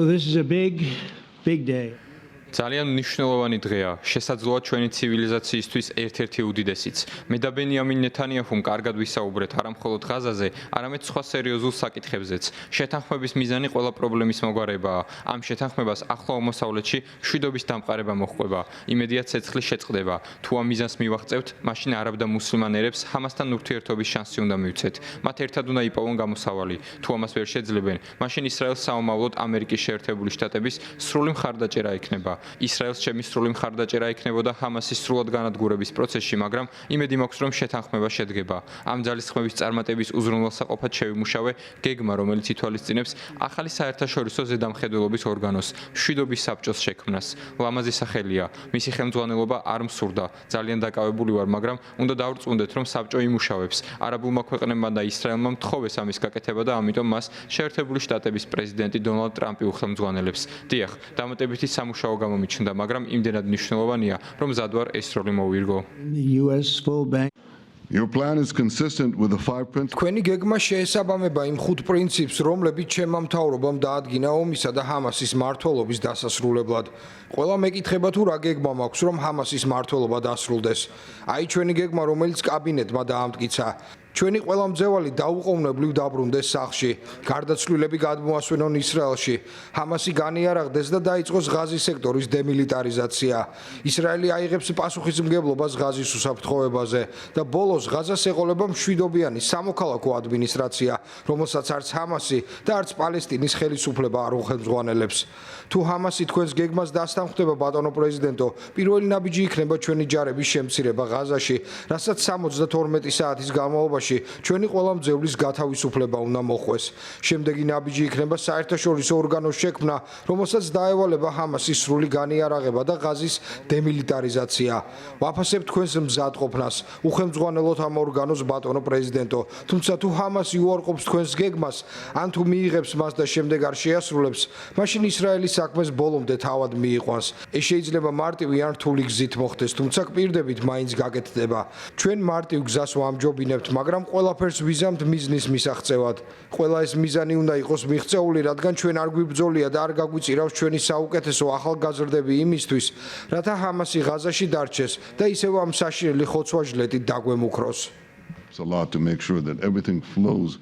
So this is a big day. ძალიან მნიშვნელოვანი დღეა, შესაძლოა ჩვენი ცივილიზაციისთვის ერთ-ერთი უდიდესიც. მე და ბენიამინ ნეთანიაჰუმ კარგად ვისაუბრეთ არა მხოლოდ ღაზაზე, არამედ სხვა სერიოზულ საკითხებზეც. შეთანხმების მიზანი ყველა პრობლემის მოგვარებაა. ამ შეთანხმებას ახლო აღმოსავლეთში მშვიდობის დამყარება მოჰყვება. იმედია ცეცხლი შეწყდება. თუ ამ მიზანს მივაღწევთ, მაშინ არაბ და მუსლიმან ერებს ჰამასთან ურთიერთობის შანსი უნდა მივცეთ. მათ ერთად უნდა იპოვონ გამოსავალი. თუ ამას ვერ შეძლებენ, მაშინ ისრაელს საომავლოდ ამერიკის შეერთებული შტატების სრული მხარდაჭერა ექნება. ისრაელს ჩემი სრული მხარდაჭერა ექნებოდა ჰამასის სრულად განადგურების პროცესში, მაგრამ იმედი მაქვს, რომ შეთანხმება შედგება. ამ ძალისხმევის წარმატების უზრუნველსაყოფად შევიმუშავე გეგმა, რომელიც ითვალისწინებს ახალი საერთაშორისო ზედამხედველობის ორგანოს, მშვიდობის საბჭოს შექმნას. ლამაზი სახელია, მისი ხელმძღვანელობა არ მსურდა. ძალიან დაკავებული ვარ, მაგრამ უნდა დავრწმუნდეთ, რომ საბჭო იმუშავებს. არაბულმა ქვეყნებმა და ისრაელმა მთხოვეს ამის გაკეთება და ამიტომ მას შეერთებული შტატების პრეზიდენტი დონალდ ტრამპი უხელმძღვანელებს. დიახ, დამატებითი სამუშაო მომიჩნდა, მაგრამ იმდენად მნიშვნელოვანია, რომ მზად ვარ ეს როლი მოვირგო. Your plan is consistent with the 5 principles. Თქვენი გეგმა შეესაბამება იმ 5 პრინციპს, რომლებიც ჩემმა მთავრობამ დაადგინა ომისა და ჰამასის მმართველობის დასასრულებლად. ყველა მეკითხება თუ რა გეგმა მაქვს, რომ ჰამასის მმართველობა დასრულდეს. აი ჩვენი გეგმა, რომელიც კაბინეტმა დაამტკიცა. ჩვენი ყველა მძევალი დაუყოვნებლივ დაბრუნდეს სახლში, გარდაცვლილები გადმოასვენონ ისრაელში, ჰამასი განიარაღდეს და დაიწყოს ღაზის სექტორის დემილიტარიზაცია. ისრაელი აიღებს პასუხისმგებლობას ღაზის უსაფრთხოებაზე და ბოლოს ღაზას ეყოლება მშვიდობიანი სამოქალაქო ადმინისტრაცია, რომელსაც არც ჰამასი და არც პალესტინის ხელისუფლება არ უხელმძღვანელებს. თუ ჰამასი თქვენს გეგმას დასთანხმდება, ბატონო პრეზიდენტო, პირველი ნაბიჯი იქნება ჩვენი ჯარების შემცირება ღაზაში, რასაც 72 საათის განმავლობაში ჩვენი ყველა მძევლის გათავისუფლება უნდა მოხდეს. შემდეგი ნაბიჯი იქნება საერთაშორისო ორგანოს შექმნა, რომელსაც დაევალება ჰამასის სრული განიარაღება და ღაზის დემილიტარიზაცია. ვაფასებ თქვენს მზადყოფნას, უხელმძღვანელოთ ამ ორგანოს, ბატონო პრეზიდენტო, თუმცა თუ ჰამასი უარყოფს თქვენს გეგმას, ან თუ მიიღებს მას და შემდეგ არ შეასრულებს, მაშინ ისრაელის საქმეს ბოლომდე თავად მიიყვანს. ეს შეიძლება მარტივი ან რთული გზით მოხდეს, თუმცა კპირდებით მაინც გაკეთდება. ჩვენ მარტივ გზას ვამჯობინებთ, მაგრამ ყველაფერს ვიზამთ მიზნის მისაღწევად. ყველა ეს მიზანი უნდა იყოს მიღწეული, რადგან ჩვენ არ გვიბრძოლია და არ გაგვიწირავს ჩვენი საუკეთესო ახალგაზრდები იმისთვის, რათა ჰამასი ღაზაში დარჩეს და ისევ ამ საშინელი ხოცვა-ჟლეტით დაგვემუქროს. It's a lot to make sure that everything flows